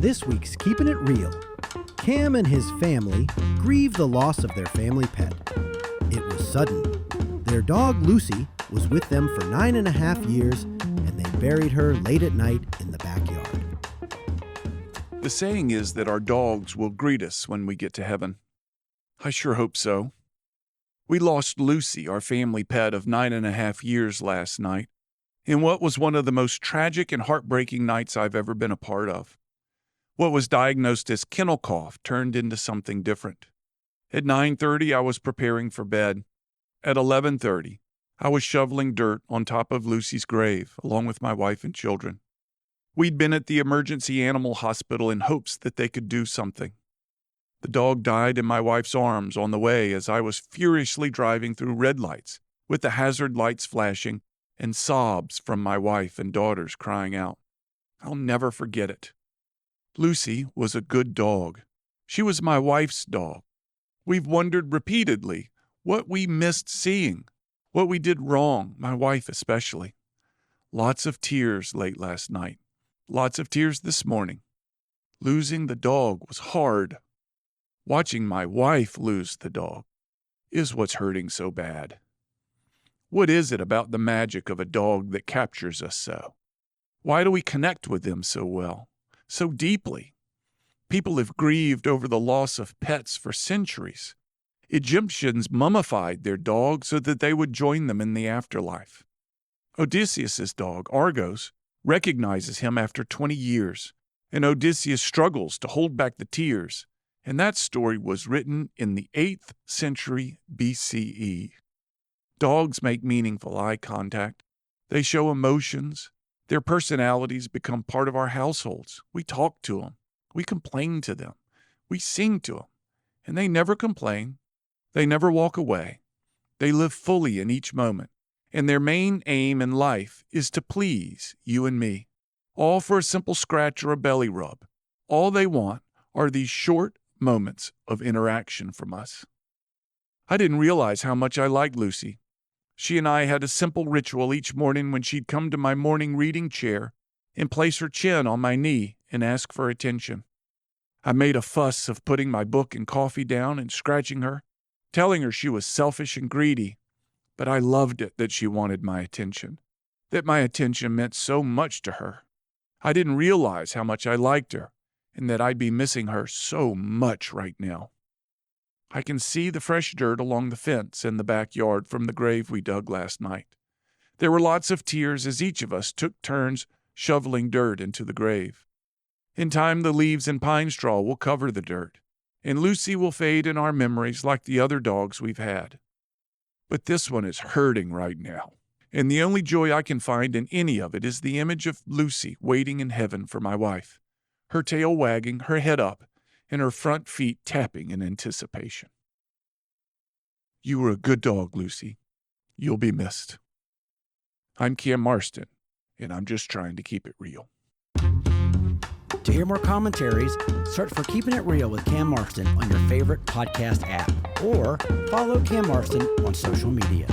This week's Keepin' It Real. Cam and his family grieve the loss of their family pet. It was sudden. Their dog, Lucy, was with them for 9.5 years, and they buried her late at night in the backyard. The saying is that our dogs will greet us when we get to heaven. I sure hope so. We lost Lucy, our family pet of 9.5 years, last night, in what was one of the most tragic and heartbreaking nights I've ever been a part of. What was diagnosed as kennel cough turned into something different. At 9:30, I was preparing for bed. At 11:30, I was shoveling dirt on top of Lucy's grave, along with my wife and children. We'd been at the emergency animal hospital in hopes that they could do something. The dog died in my wife's arms on the way as I was furiously driving through red lights, with the hazard lights flashing and sobs from my wife and daughters crying out. I'll never forget it. Lucy was a good dog. She was my wife's dog. We've wondered repeatedly what we missed seeing, what we did wrong, my wife especially. Lots of tears late last night. Lots of tears this morning. Losing the dog was hard. Watching my wife lose the dog is what's hurting so bad. What is it about the magic of a dog that captures us so? Why do we connect with them so well, so deeply? People have grieved over the loss of pets for centuries. Egyptians mummified their dogs so that they would join them in the afterlife. Odysseus' dog, Argos, recognizes him after 20 years, and Odysseus struggles to hold back the tears, and that story was written in the 8th century BCE. Dogs make meaningful eye contact. They show emotions. Their personalities become part of our households. We talk to them. We complain to them. We sing to them. And they never complain. They never walk away. They live fully in each moment. And their main aim in life is to please you and me. All for a simple scratch or a belly rub. All they want are these short moments of interaction from us. I didn't realize how much I liked Lucy. She and I had a simple ritual each morning when she'd come to my morning reading chair and place her chin on my knee and ask for attention. I made a fuss of putting my book and coffee down and scratching her, telling her she was selfish and greedy, but I loved it that she wanted my attention, that my attention meant so much to her. I didn't realize how much I liked her and that I'd be missing her so much right now. I can see the fresh dirt along the fence in the backyard from the grave we dug last night. There were lots of tears as each of us took turns shoveling dirt into the grave. In time, the leaves and pine straw will cover the dirt, and Lucy will fade in our memories like the other dogs we've had. But this one is hurting right now, and the only joy I can find in any of it is the image of Lucy waiting in heaven for my wife, her tail wagging, her head up, and her front feet tapping in anticipation. You were a good dog, Lucy. You'll be missed. I'm Cam Marston, and I'm just trying to keep it real. To hear more commentaries, search for Keepin' It Real with Cam Marston on your favorite podcast app, or follow Cam Marston on social media.